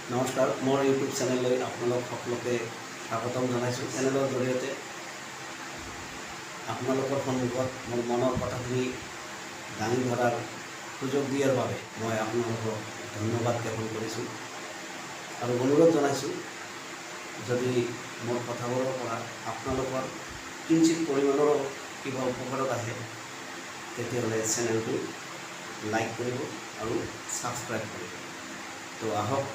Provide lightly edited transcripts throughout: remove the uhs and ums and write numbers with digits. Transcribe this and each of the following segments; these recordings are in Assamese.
নমস্কাৰ, মোৰ ইউটিউব চেনেললৈ আপোনালোক সকলোকে স্বাগতম জনাইছোঁ। চেনেলৰ জৰিয়তে আপোনালোকৰ সন্মুখত মোৰ মনৰ কথাখিনি দাঙি ধৰাৰ সুযোগ দিয়াৰ বাবে মই আপোনালোকক ধন্যবাদ জ্ঞাপন কৰিছোঁ আৰু অনুৰোধ জনাইছোঁ, যদি মোৰ কথাবোৰৰ পৰা আপোনালোকৰ কিঞ্চিত পৰিমাণৰো কিবা উপকাৰত আহে তেতিয়াহ'লে চেনেলটো লাইক কৰিব আৰু ছাবস্ক্ৰাইব কৰিব। তো আহক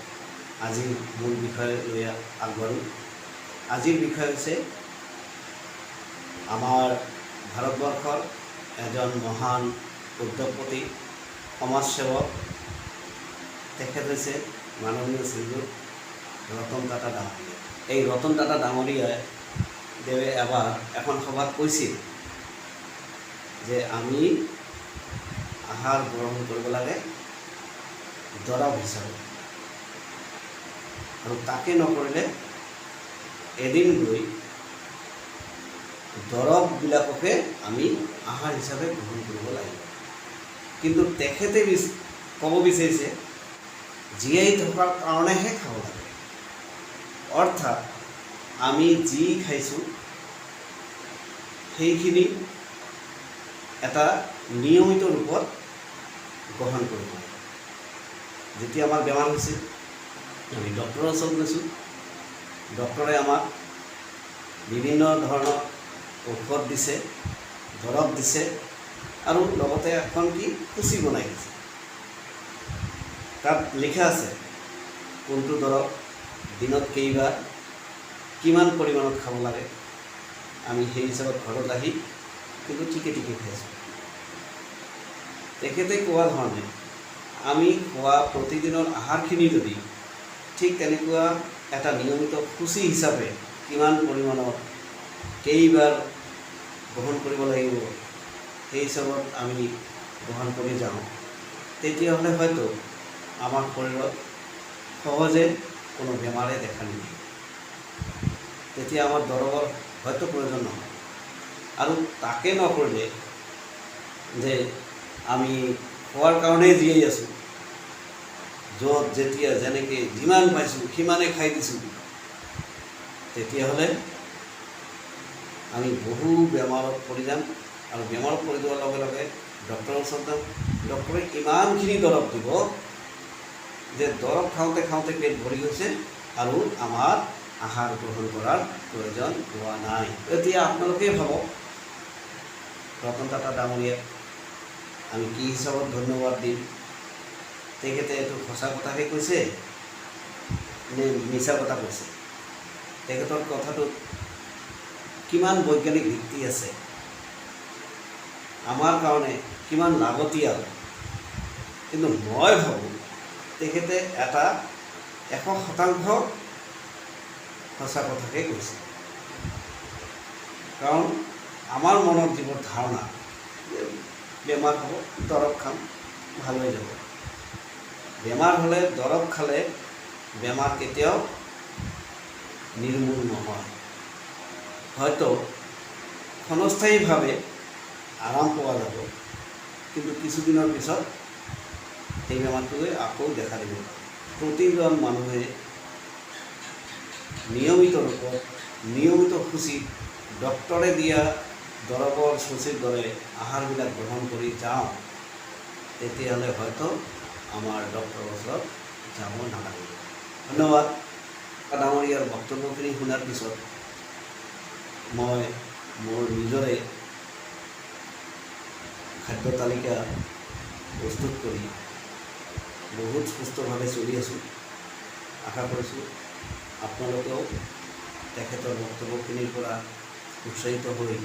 আজিৰ মূল বিষয় লৈ আগবাঢ়োঁ। আজিৰ বিষয় হৈছে আমাৰ ভাৰতবৰ্ষৰ এজন মহান উদ্যোগপতি, সমাজসেৱক। তেখেত হৈছে মাননীয় শ্ৰীযুত ৰতন টাটা ডাঙৰীয়া। এই ৰতন টাটা ডাঙৰীয়াই দেৱে এবাৰ এখন সভাত কৈছিল যে আমি আহাৰ গ্ৰহণ কৰিব লাগে দৰৱ হিচাপে, আৰু তাকে নকৰিলে এদিন গৈ দৰৱবিলাককে আমি আহাৰ হিচাপে গ্ৰহণ কৰিব লাগিব। কিন্তু তেখেতে ক'ব বিচাৰিছে জীয়াই থকাৰ কাৰণেহে খাব লাগে। অৰ্থাৎ আমি যি খাইছোঁ সেইখিনি এটা নিয়মিত ৰূপত গ্ৰহণ কৰিব লাগে। যেতিয়া আমাৰ বেমাৰ হৈছিল আমি ডক্টৰৰ ওচৰত গৈছোঁ, ডক্টৰে আমাক বিভিন্ন ধৰণৰ ঔষধ দিছে, দৰৱ দিছে আৰু লগতে এখন সূচী বনাই দিছে। তাত লিখা আছে কোনটো দৰৱ দিনত কেইবাৰ কিমান পৰিমাণত খাব লাগে। আমি সেই হিচাপত ঘৰত আহি কিন্তু ঠিকে খাইছোঁ। তেখেতে কোৱা ধৰণে আমি খোৱা প্ৰতিদিনৰ আহাৰখিনি যদি ঠিক তেনেকুৱা এটা নিয়মিত সূচী হিচাপে কিমান পৰিমাণৰ কেইবাৰ গ্ৰহণ কৰিব লাগিব সেই হিচাপত আমি গ্ৰহণ কৰি যাওঁ, তেতিয়াহ'লে হয়তো আমাৰ শৰীৰত সহজে কোনো বেমাৰে দেখা নিদিয়ে। তেতিয়া আমাৰ দৰৱৰ হয়তো প্ৰয়োজন নহয়। আৰু তাকে নকৰিলে যে আমি খোৱাৰ কাৰণেই জীয়াই আছোঁ, য'ত যেতিয়া যেনেকৈ যিমান পাইছোঁ সিমানে খাই দিছোঁ, তেতিয়াহ'লে আমি বহু বেমাৰত পৰি যাম। আৰু বেমাৰত পৰি যোৱাৰ লগে লগে ডক্টৰৰ ওচৰত যাম। ডক্টৰে ইমানখিনি দৰৱ দিব যে দৰৱ খাওঁতে খাওঁতে পেট ভৰি গৈছে আৰু আমাৰ আহাৰ গ্ৰহণ কৰাৰ প্ৰয়োজন হোৱা নাই। এতিয়া আপোনালোকেই ভাবক, ৰতন টাটা ডাঙৰীয়াক আমি কি হিচাপত ধন্যবাদ দিম? তেখেতে এইটো সঁচা কথাকে কৈছে নে মিছা কথা কৈছে? তেখেতৰ কথাটোত কিমান বৈজ্ঞানিক ভিত্তি আছে, আমাৰ কাৰণে কিমান লাগতিয়াল? কিন্তু মই ভাবোঁ তেখেতে এটা 100% সঁচা কথাকে কৈছে। কাৰণ আমাৰ মনত যিবোৰ ধাৰণা যে বেমাৰ হ'ব, দৰৱ খাম, ভাল হৈ যাব। বেমাৰ হ'লে দৰৱ খালে বেমাৰ কেতিয়াও নিৰ্মূল নহয়। হয়তো ক্ষণস্থায়ীভাৱে আৰাম পোৱা যাব, কিন্তু কিছুদিনৰ পিছত সেই বেমাৰটোৱে আকৌ দেখা দিব। প্ৰতিজন মানুহে নিয়মিত ৰূপত নিয়মিত সূচীত ডক্টৰে দিয়া দৰৱৰ সূচীৰ দৰে আহাৰবিলাক গ্ৰহণ কৰি যাওঁ, তেতিয়াহ'লে হয়তো আমাৰ ডক্টৰৰ ওচৰত যাব নালাগে। ধন্যবাদ। ডাঙৰীয়াৰ বক্তব্যখিনি শুনাৰ পিছত মই মোৰ নিজৰে খাদ্য তালিকা প্ৰস্তুত কৰি বহুত সুস্থভাৱে চলি আছোঁ। আশা কৰিছোঁ আপোনালোকেও তেখেতৰ বক্তব্যখিনিৰ পৰা উৎসাহিত হৈ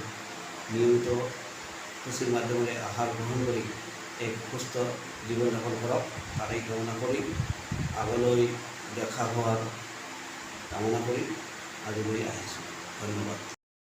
নিয়মিত সূচীৰ মাধ্যমেৰে আহাৰ গ্ৰহণ কৰি এক সুস্থ জীৱন যাপন কৰক, তাৰেই কামনা কৰি আগলৈ দেখা হোৱাৰ কামনা কৰি আজিলৈ আহিছোঁ। ধন্যবাদ।